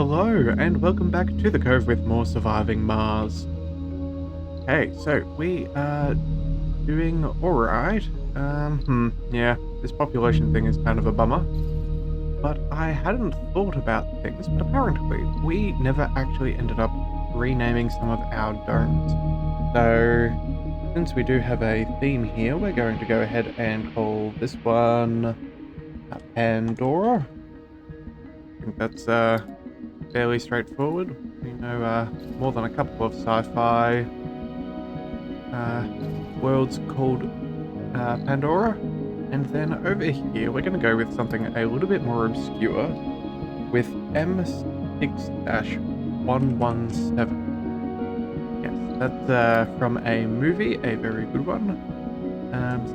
Hello, and welcome back to the Cove with more Surviving Mars. Okay, so we are doing alright. Yeah, this population thing is kind of a bummer. But I hadn't thought about things, but apparently we never actually ended up renaming some of our domes. So, since we do have a theme here, we're going to go ahead and call this one Pandora. I think that's fairly straightforward. We know more than a couple of sci-fi worlds called Pandora. And then over here, we're going to go with something a little bit more obscure with M6-117. Yes, that's from a movie, a very good one.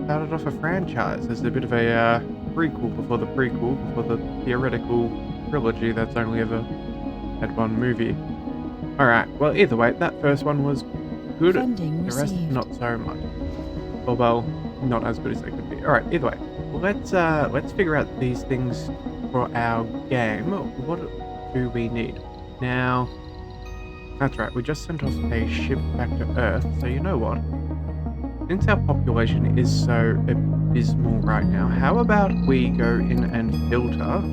Started off a franchise as a bit of a prequel before the prequel, before the theoretical trilogy that's only ever had one movie. Alright, well, either way, that first one was good. Funding The rest, received. not so much. Or, well, not as good as they could be. Alright, either way, let's figure out these things for our game. What do we need? Now, that's right, we just sent off a ship back to Earth, so you know what? Since our population is so abysmal right now, how about we go in and filter?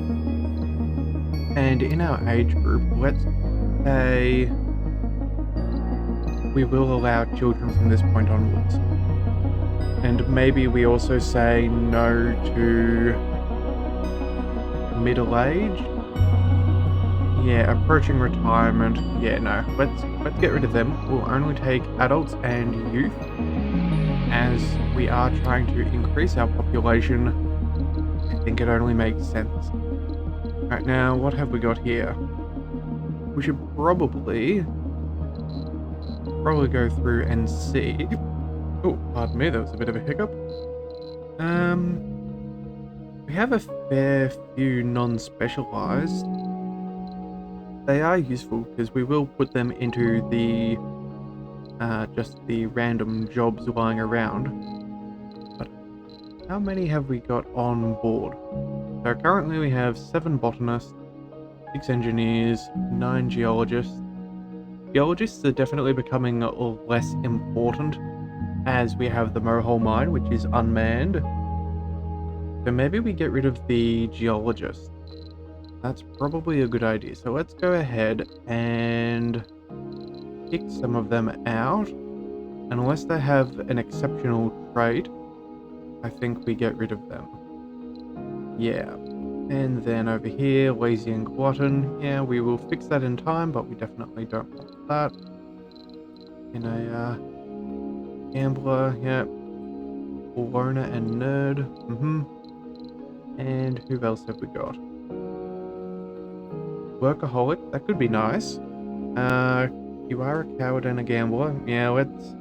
And in our age group, let's say we will allow children from this point onwards. And maybe we also say no to middle age. Yeah, approaching retirement. Yeah, no. Let's get rid of them. We'll only take adults and youth, as we are trying to increase our population. I think it only makes sense. Right, now what have we got here? We should probably go through and see. Oh, pardon me, that was a bit of a hiccup. We have a fair few non-specialized. They are useful because we will put them into the just the random jobs lying around. But how many have we got on board? So currently we have 7 botanists, 6 engineers, 9 geologists. Geologists are definitely becoming less important as we have the Mohole mine, which is unmanned. So maybe we get rid of the geologists. That's probably a good idea. So let's go ahead and pick some of them out. Unless they have an exceptional trait, I think we get rid of them. Yeah. And then over here, lazy and glutton. Yeah, we will fix that in time, but we definitely don't want that. In a gambler, yeah. Loner and nerd. And who else have we got? Workaholic, that could be nice. You are a coward and a gambler. Yeah, let's...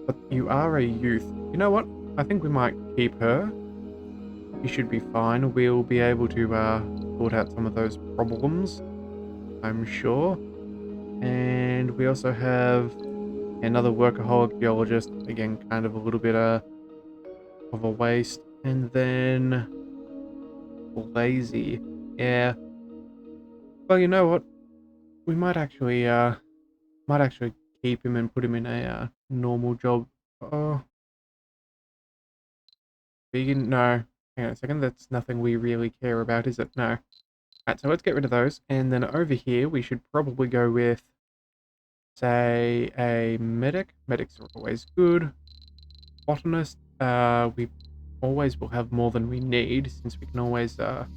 But you are a youth. You know what? I think we might keep her. She should be fine. We'll be able to sort out some of those problems, I'm sure. And we also have another workaholic geologist. Again, kind of a little bit of a waste. And then lazy. Yeah. Well, you know what? We might actually keep him and put him in a normal job. Oh, vegan? No. Hang on a second. That's nothing we really care about, is it? No. Alright, so let's get rid of those. And then over here, we should probably go with, say, a medic. Medics are always good. Botanist. We always will have more than we need, since we can always cut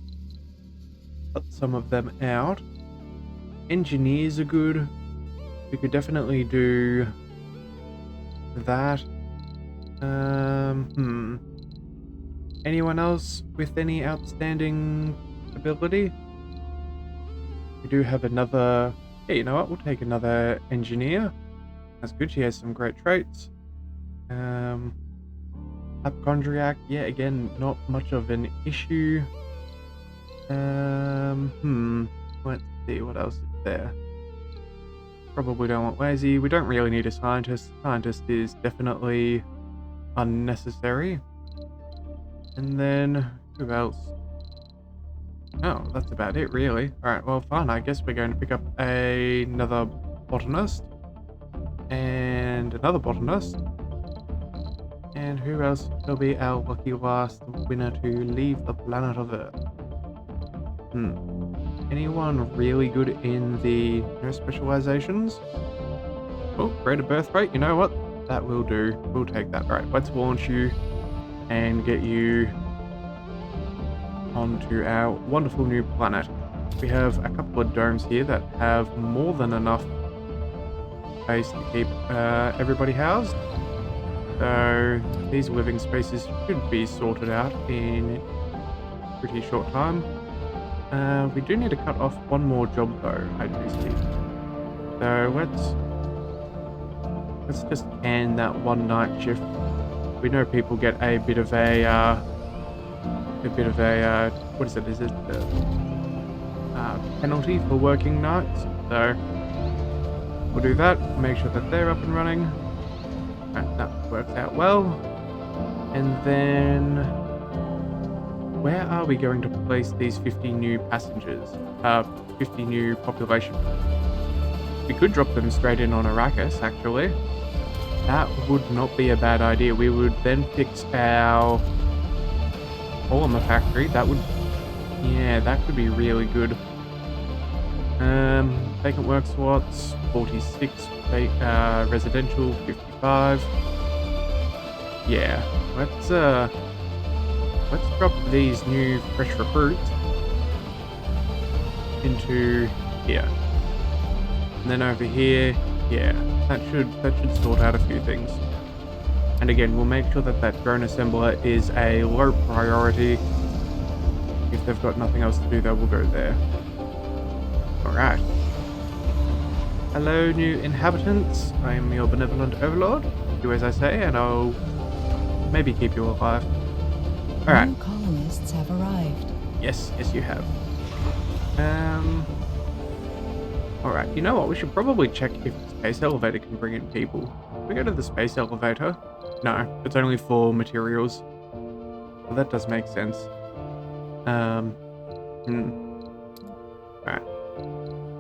some of them out. Engineers are good. We could definitely do that. Anyone else with any outstanding ability? We do have another... Hey, you know what? We'll take another engineer. That's good. She has some great traits. Hypochondriac. Yeah, again, not much of an issue. Let's see what else is there. Probably don't want lazy. We don't really need a scientist. Scientist is definitely unnecessary. And then, who else? Oh, that's about it, really. Alright, well, fine. I guess we're going to pick up another botanist. And another botanist. And who else will be our lucky last winner to leave the planet of Earth? Anyone really good in the specializations? Oh, greater birth rate. You know what? That will do. We'll take that. Alright, let's launch you and get you onto our wonderful new planet. We have a couple of domes here that have more than enough space to keep everybody housed. So these living spaces should be sorted out in a pretty short time. We do need to cut off one more job though, I do see. So let's just can that one night shift. We know people get a bit of a what is it? Is it penalty for working nights? So we'll do that. Make sure that they're up and running. That works out well. And then where are we going to place these 50 new passengers? 50 new population. We could drop them straight in on Arrakis, actually. That would not be a bad idea. We would then fix our polymer factory. That would, yeah, that could be really good. Vacant work slots, 46, residential, 55. Yeah, let's drop these new fresh recruits into here. And then over here, yeah, that should sort out a few things. And again, we'll make sure that that drone assembler is a low priority. If they've got nothing else to do, they will go there. Alright. Hello, new inhabitants. I am your benevolent overlord. Do as I say, and I'll maybe keep you alive. Alright. New colonists have arrived. Yes, you have. Alright, you know what? We should probably check if the space elevator can bring in people. Can we go to the space elevator? No, it's only for materials. Well, that does make sense. Alright.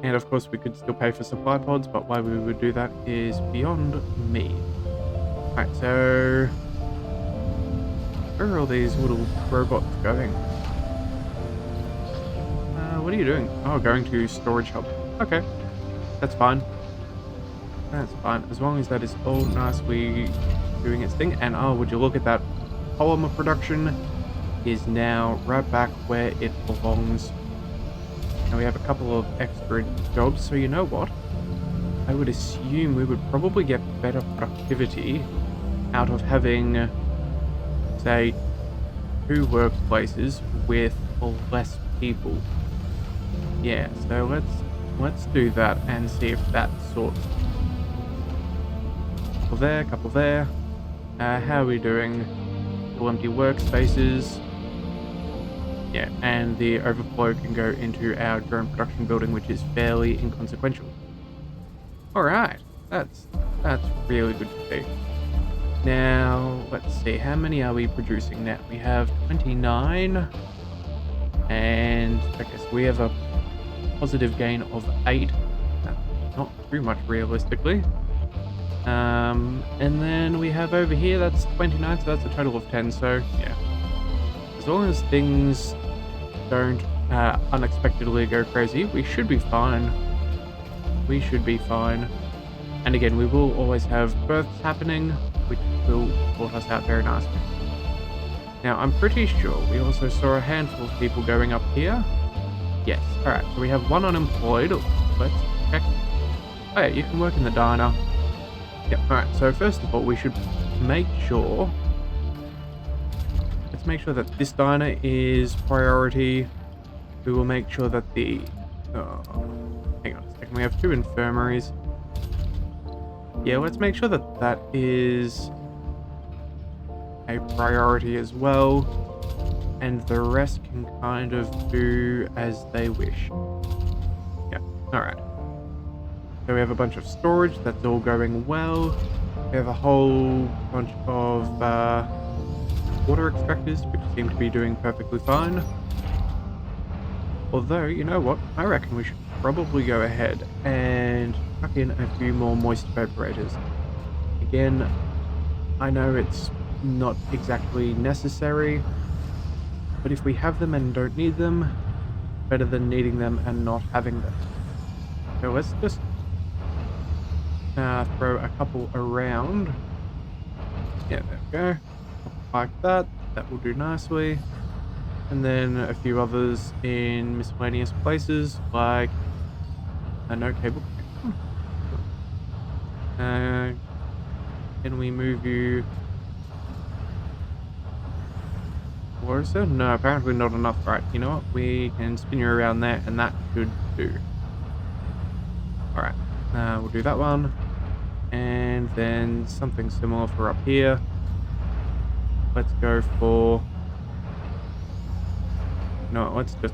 And of course we could still pay for supply pods, but why we would do that is beyond me. Alright, so where are all these little robots going? What are you doing? Oh, going to storage hub. Okay, that's fine. That's fine, as long as that is all nicely doing its thing. And oh, would you look at that? Polymer production is now right back where it belongs. And we have a couple of extra jobs, so you know what? I would assume we would probably get better productivity out of having, say, 2 workplaces with less people. Yeah, so let's do that and see if that sorts. Couple there, couple there. How are we doing? All empty workspaces. Yeah, and the overflow can go into our drone production building, which is fairly inconsequential. Alright, that's really good to see. Now, let's see, how many are we producing now? We have 29, and I guess we have a positive gain of 8. That's not too much realistically. And then we have over here, that's 29, so that's a total of 10, so yeah. As long as things don't unexpectedly go crazy, we should be fine. We should be fine. And again, we will always have births happening, which will sort us out very nicely. Now, I'm pretty sure we also saw a handful of people going up here. Yes, alright, so we have 1 unemployed. Let's check. Oh yeah, you can work in the diner. Yep, alright, so first of all, we should make sure... Let's make sure that this diner is priority. We will make sure that the... hang on a second, we have 2 infirmaries. Yeah, let's make sure that that is a priority as well. And the rest can kind of do as they wish. Yeah, alright. So we have a bunch of storage, that's all going well. We have a whole bunch of water extractors, which seem to be doing perfectly fine. Although, you know what? I reckon we should probably go ahead and chuck in a few more moist evaporators. Again, I know it's not exactly necessary, but if we have them and don't need them, better than needing them and not having them. So let's just throw a couple around. Yeah, there we go. Like that. That will do nicely. And then a few others in miscellaneous places, like a no cable connection. Can we move you closer? No, apparently not enough. Right, you know what? We can spin you around there, and that should do. All right, we'll do that one. And then something similar for up here. Let's go for... No, let's just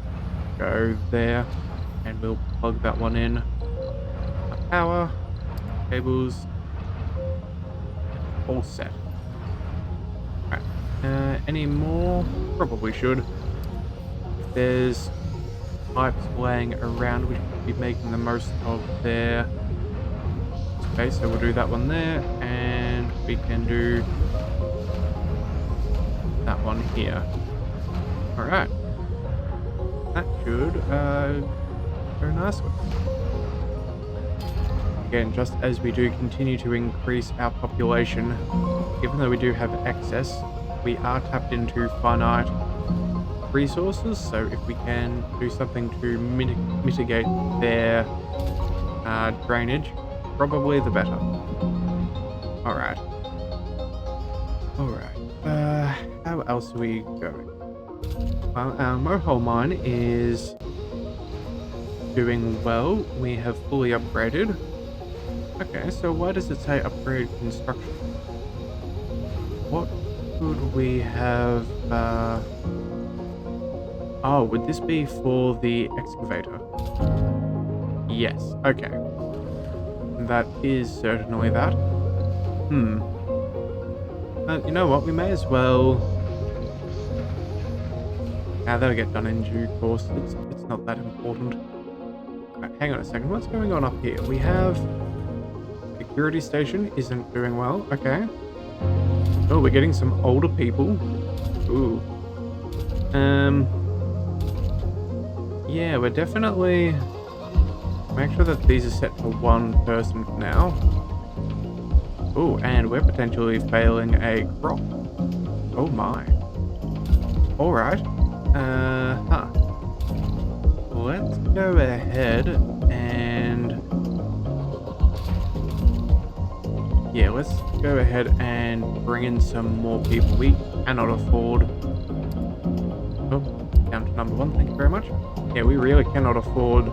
go there, and we'll plug that one in. Power, cables, all set. Alright. Any more? Probably should. If there's pipes laying around, we should be making the most of there. Okay, so we'll do that one there, and we can do that one here. Alright. That should go nicely. Again, just as we do continue to increase our population, even though we do have excess, we are tapped into finite resources, so if we can do something to mitigate their drainage, probably the better. Alright. How else are we going? Well, our mohole mine is doing well. We have fully upgraded. Okay, so why does it say upgrade construction? What could we have... Oh, would this be for the excavator? Yes, okay. That is certainly that. You know what, we may as well... that'll get done in due course. It's not that important. Right, hang on a second, what's going on up here? We have... Security station isn't doing well. Okay. Oh, we're getting some older people. Ooh. Yeah, we're definitely... Make sure that these are set to one person for now. Oh, and we're potentially failing a crop. Oh my. Alright. Let's go ahead and... Yeah, let's go ahead and bring in some more people. We cannot afford... Oh, down to number one, thank you very much. Yeah, we really cannot afford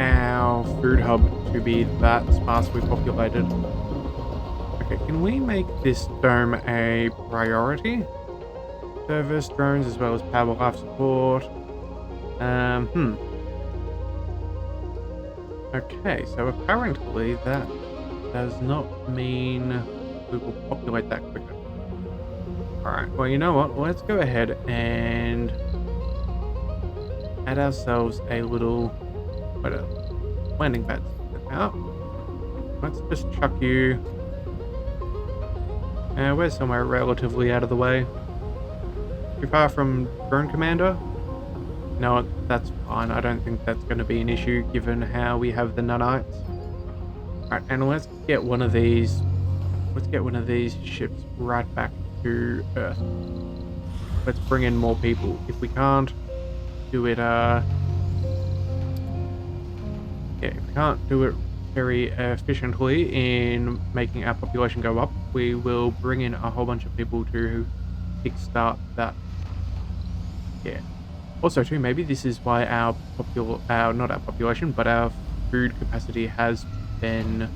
our food hub to be that sparsely populated. Okay, can we make this dome a priority? Service drones as well as power life support. Okay, so apparently that does not mean we will populate that quicker. Alright, well, you know what? Let's go ahead and add ourselves a little landing pad. Now, let's just chuck you. We're somewhere relatively out of the way. Too far from drone commander? No, that's fine. I don't think that's going to be an issue given how we have the nanites. Alright, and let's get one of these. Let's get one of these ships right back to Earth. Let's bring in more people. If we can't do it, if we can't do it very efficiently in making our population go up, we will bring in a whole bunch of people to kickstart that. Yeah. Also, too, maybe this is why our not our population, but our food capacity has been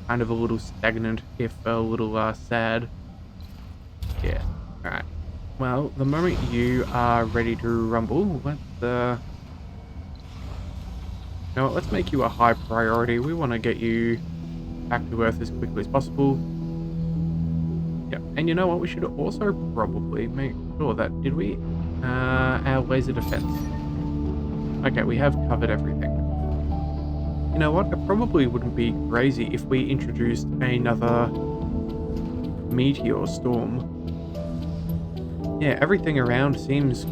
kind of a little stagnant, if a little sad. Yeah. Alright. Well, the moment you are ready to rumble, let's you know what, let's make you a high priority. We want to get you back to Earth as quickly as possible. Yeah, and you know what, we should also probably make sure that, did we? Our laser defense. Okay, we have covered everything. You know what? It probably wouldn't be crazy if we introduced another meteor storm. Yeah, everything around seems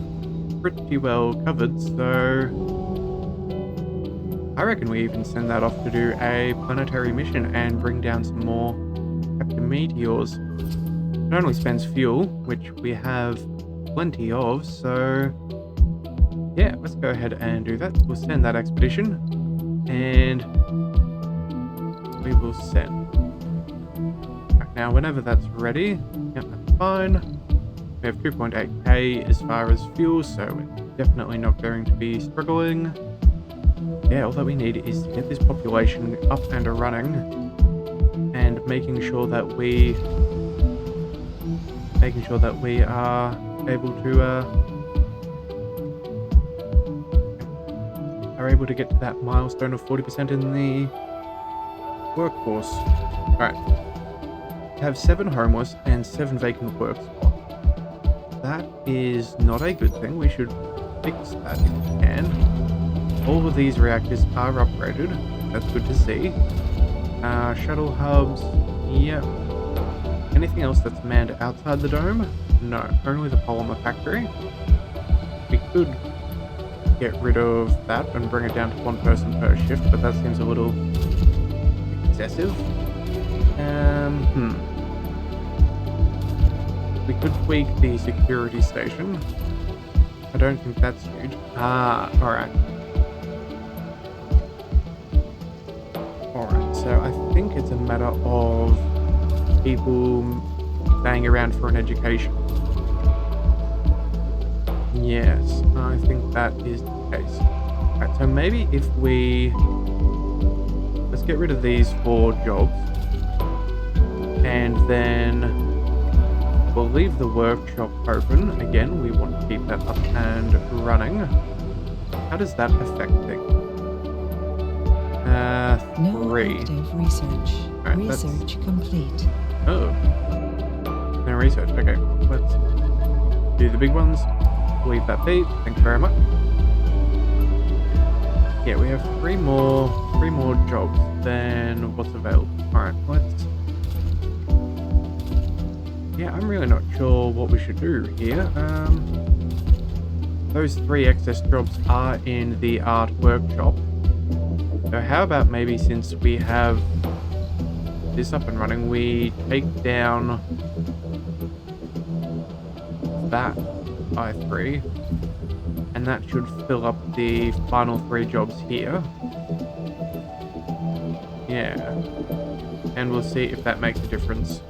pretty well covered, so I reckon we even send that off to do a planetary mission and bring down some more Captain Meteors. It only spends fuel, which we have plenty of, so yeah, let's go ahead and do that. We'll send that expedition, and we will send. Now, whenever that's ready, yep, that's fine. We have 2.8k as far as fuel, so we're definitely not going to be struggling. Yeah, all that we need is to get this population up and running, and making sure that we are able to get to that milestone of 40% in the workforce. All right, we have 7 homeless and 7 vacant work spots. That is not a good thing. We should fix that if we can. All of these reactors are upgraded. That's good to see. Shuttle hubs, yep. Anything else that's manned outside the dome? No, only the polymer factory. We could get rid of that and bring it down to 1 person per shift, but that seems a little excessive. We could tweak the security station. I don't think that's huge. Alright. Alright, so I think it's a matter of people staying around for an education. Yes, I think that is the case. Alright, so maybe if we... Let's get rid of these 4 jobs. And then we'll leave the workshop open. Again, we want to keep that up and running. How does that affect things? 3. No active research. Right, Research complete. Oh. No research. Okay, let's do the big ones. Leave that be. Thank you very much. Yeah, we have 3 more jobs than what's available. Alright, let's... Yeah, I'm really not sure what we should do here. Those 3 excess jobs are in the art workshop. So how about maybe, since we have this up and running, we take down that by 3, and that should fill up the final 3 jobs here. Yeah, and we'll see if that makes a difference.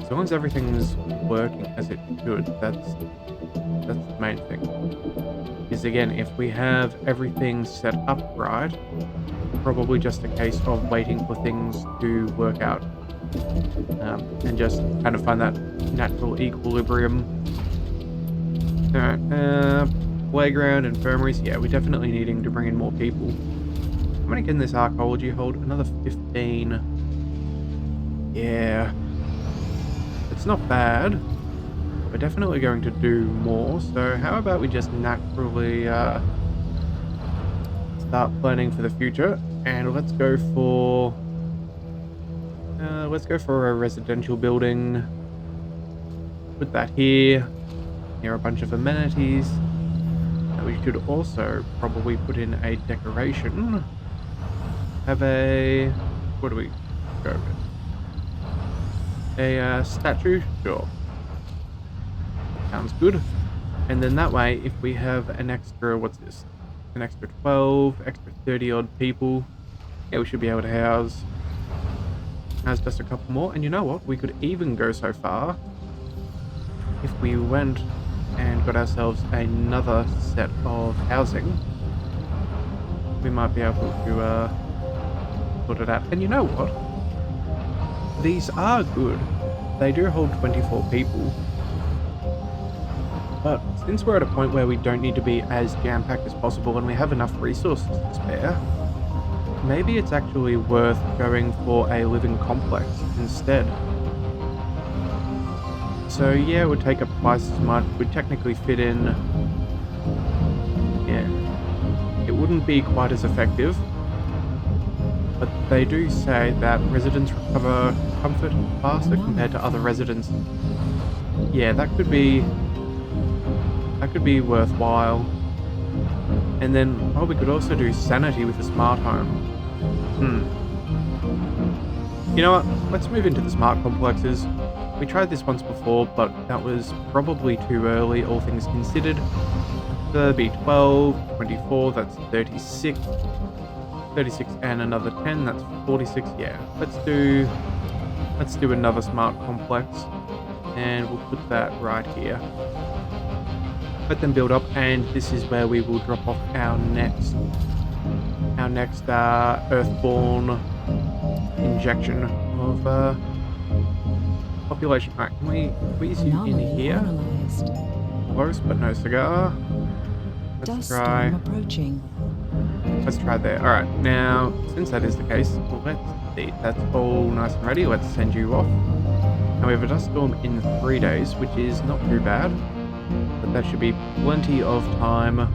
As long as everything's working as it should, that's the main thing. Because again, if we have everything set up right, probably just a case of waiting for things to work out, and just kind of find that natural equilibrium. Alright, playground, infirmaries. Yeah, we're definitely needing to bring in more people. How many can this archaeology hold? Another 15. Yeah. It's not bad. We're definitely going to do more, so how about we just naturally start planning for the future, and let's go for a residential building. Put that here. Here are a bunch of amenities. And we should also probably put in a decoration. Have a... what do we go with? A statue? Sure. Sounds good. And then that way, if we have an extra, what's this? An extra 12, extra 30 odd people, yeah, we should be able to house just a couple more. And you know what? We could even go so far if we went and got ourselves another set of housing. We might be able to sort it out. And you know what? These are good. They do hold 24 people. But since we're at a point where we don't need to be as jam-packed as possible and we have enough resources to spare, maybe it's actually worth going for a living complex instead. So yeah, it would take up twice as much. We'd technically fit in... yeah. wouldn't be quite as effective, but they do say that residents recover comfort faster compared to other residents. Yeah, that could be worthwhile. And then, oh, we could also do sanity with the smart home. You know what? Let's move into the smart complexes. We tried this once before, but that was probably too early, all things considered. So that'd be 12, 24, that's 36. 36 and another 10, that's 46. Yeah, let's do another smart complex, and we'll put that right here. Let them build up, and this is where we will drop off our next earthborn injection of population. All right, can we squeeze you in here? Analyzed. Close, but no cigar. Let's try. Approaching. Let's try there. All right, now since that is the case, let's see. That's all nice and ready. Let's send you off. Now we have a dust storm in 3 days, which is not too bad. But that should be plenty of time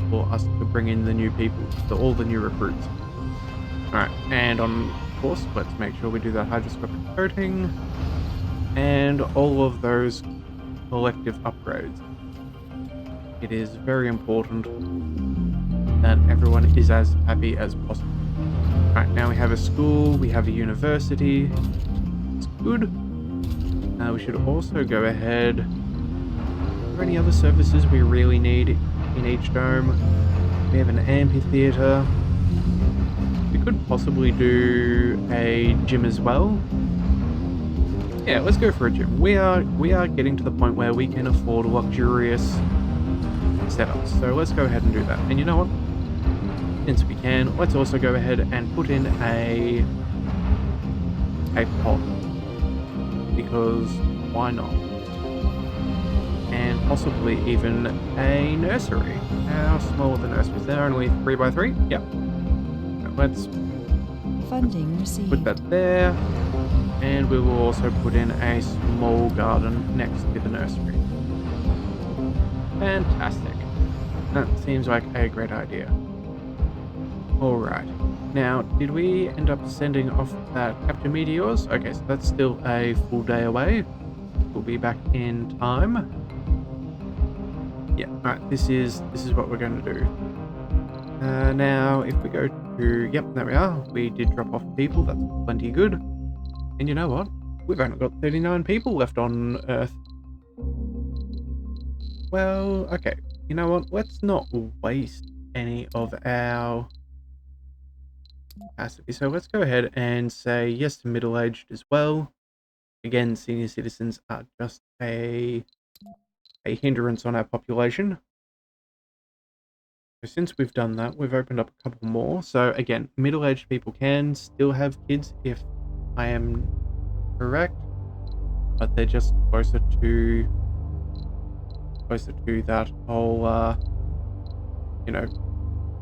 for us to bring in the new people, all the new recruits. Alright, and of course, let's make sure we do that hydroscopic coating and all of those collective upgrades. It is very important that everyone is as happy as possible. Alright, now we have a school, we have a university. It's good. We should also go ahead. Are there any other services we really need in each dome? We have an amphitheater. We could possibly do a gym as well. Yeah, let's go for a gym. We are getting to the point where we can afford luxurious setups. So let's go ahead and do that. And you know what? Since we can, let's also go ahead and put in a pod. Because why not? And possibly even a nursery. How small are the nurseries? They're only 3x3? Yep. Let's Funding received. put that there. And we will also put in a small garden next to the nursery. Fantastic. That seems like a great idea. Alright. Now, did we end up sending off that capture meteors? Okay, so that's still a full day away. We'll be back in time. Yeah, alright, this is what we're going to do. Now, if we go to... Yep, there we are. We did drop off people. That's plenty good. And you know what? We've only got 39 people left on Earth. Well, okay. You know what? Let's not waste any of our capacity. So let's go ahead and say yes to middle-aged as well. Again, senior citizens are just a hindrance on our population. So since we've done that, we've opened up a couple more. So again, middle-aged people can still have kids if I am correct, but they're just closer to that whole, you know,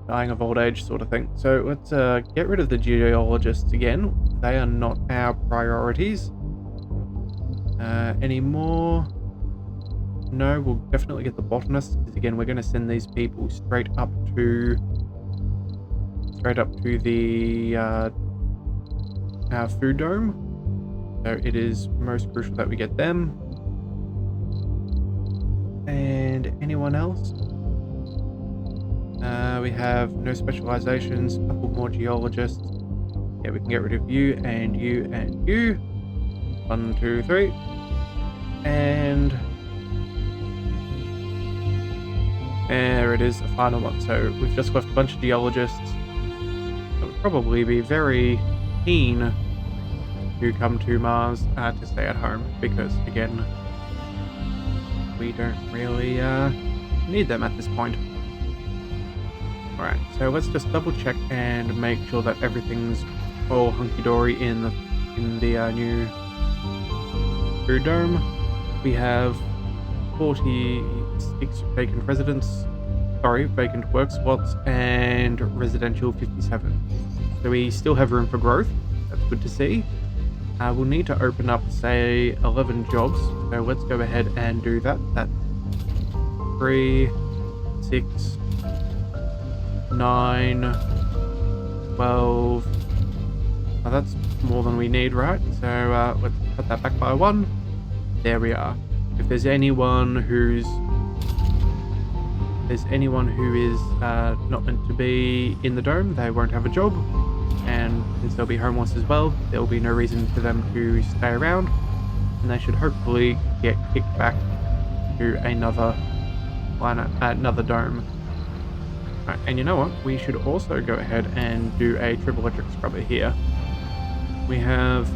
dying of old age sort of thing. So let's get rid of the geologists again. They are not our priorities anymore. No, we'll definitely get the botanists, because again, we're going to send these people straight up to the our food dome. So it is most crucial that we get them. And anyone else? We have no specializations, a couple more geologists. Yeah, we can get rid of you and you and you. 1, 2, 3. And there it is, the final one. So we've just left a bunch of geologists that would probably be very keen to come to Mars to stay at home, because again, we don't really need them at this point. Alright, so let's just double check and make sure that everything's all hunky-dory in the new food dome. We have 46 vacant vacant work spots, and residential 57. So we still have room for growth. That's good to see. We'll need to open up, say, 11 jobs. So let's go ahead and do that. That's 3, 6, 9, 12. Oh, that's more than we need, right? So let's cut that back by 1. There we are. If there's anyone who is not meant to be in the dome, they won't have a job, and since they'll be homeless as well, there'll be no reason for them to stay around, and they should hopefully get kicked back to another planet, another dome. Right, and you know what? We should also go ahead and do a triple electric scrubber here. We have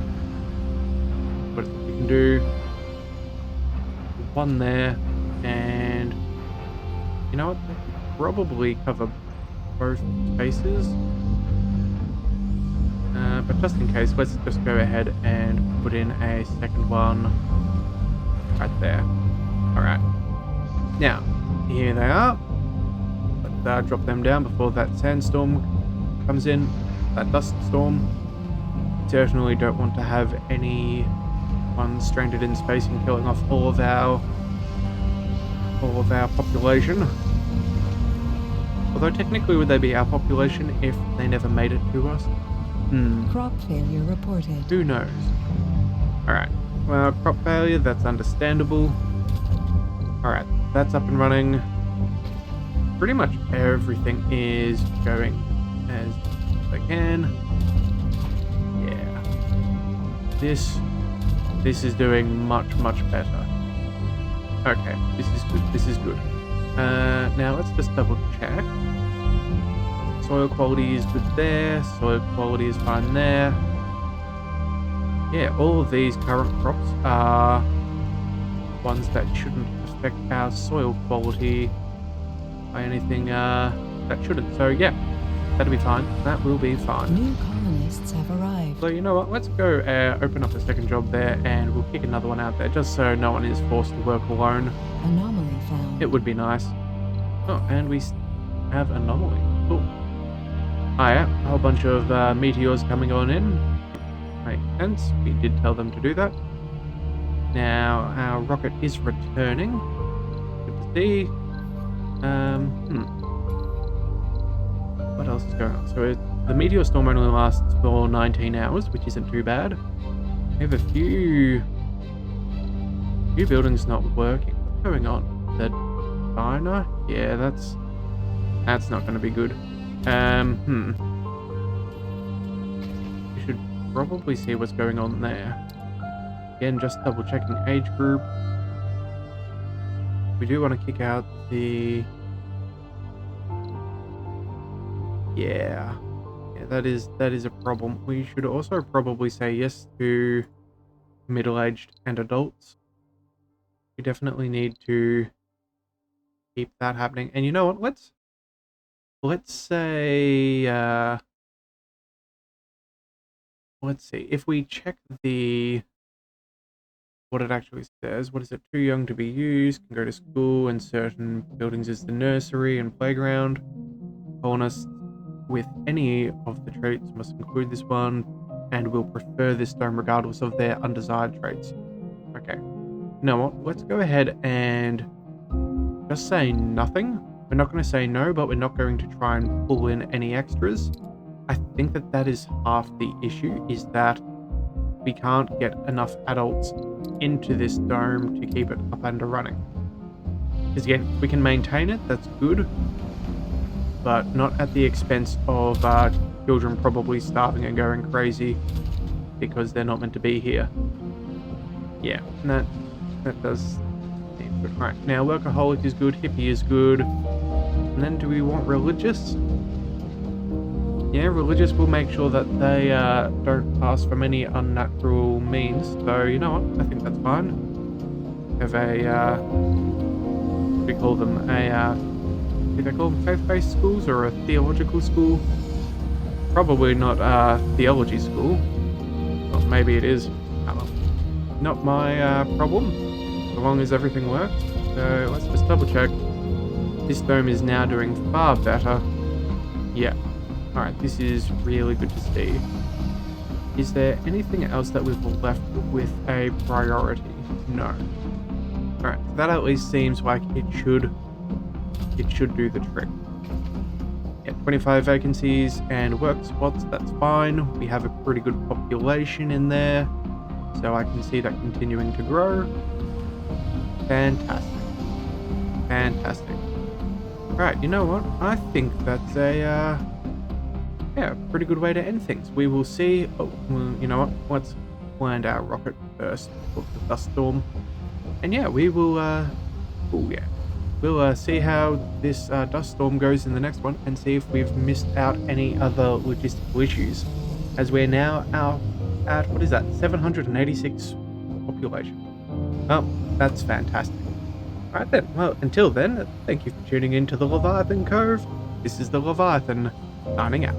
what we can do. One there, and you know what? They could probably cover both spaces. But just in case, let's just go ahead and put in a second one right there. Alright. Now, here they are. Let's drop them down before that sandstorm comes in, that dust storm. Certainly don't want to have anyone stranded in space and killing off all of our population. Although technically, would they be our population if they never made it to us? Crop failure reported. Who knows? Alright. Well, crop failure, that's understandable. Alright, that's up and running. Pretty much everything is going as they can. Yeah. This is doing much better. Okay, this is good. Now let's just double check. Soil quality is good there, soil quality is fine there. Yeah, all of these current crops are ones that shouldn't affect our soil quality by anything that shouldn't. So yeah, that'll be fine. That will be fine. New colonists have arrived. So you know what, let's go open up a second job there, and we'll kick another one out there just so no one is forced to work alone. Anomaly found. It would be nice. Oh, and we have anomaly. Cool. Oh yeah, a whole bunch of meteors coming on in. Makes sense. We did tell them to do that. Now, our rocket is returning. Good to see. What else is going on? So the meteor storm only lasts for 19 hours, which isn't too bad. We have a few buildings not working. What's going on? The diner? Yeah, that's not going to be good. We should probably see what's going on there. Again, just double checking age group. We do want to kick out the... Yeah, that is a problem. We should also probably say yes to middle-aged and adults. We definitely need to keep that happening. And you know what? Let's say let's see if we check what it actually says. What is it? Too young to be used, can go to school, and certain buildings is the nursery and playground. Colonists with any of the traits must include this one, and will prefer this dome regardless of their undesired traits. Okay. You know what? Let's go ahead and just say nothing. We're not going to say no, but we're not going to try and pull in any extras. I think that is half the issue, is that we can't get enough adults into this dome to keep it up and running. Because again, if we can maintain it, that's good, but not at the expense of children probably starving and going crazy because they're not meant to be here. Yeah, that does seem good. Right, now workaholic is good, hippie is good. And then do we want religious? Yeah, religious will make sure that they don't pass from any unnatural means. So, you know what? I think that's fine. Have a, what do we call them? Do they call them faith-based schools or a theological school? Probably not a theology school. Well, maybe it is. Not my problem, as long as everything works. So let's just double check. This dome is now doing far better. Yeah. Alright, this is really good to see. Is there anything else that we've left with a priority? No. Alright, that at least seems like it should do the trick. Yeah, 25 vacancies and work spots, that's fine. We have a pretty good population in there, so I can see that continuing to grow. Fantastic. Fantastic. Right, you know what? I think that's a, yeah, pretty good way to end things. We will see. Oh, well, you know what? Let's land our rocket first for the dust storm. And yeah, we will, oh yeah. We'll see how this dust storm goes in the next one and see if we've missed out any other logistical issues, as we're now out at, what is that, 786 population. Oh, that's fantastic. Alright then, well, until then, thank you for tuning in to the Leviathan Cove. This is the Leviathan, signing out.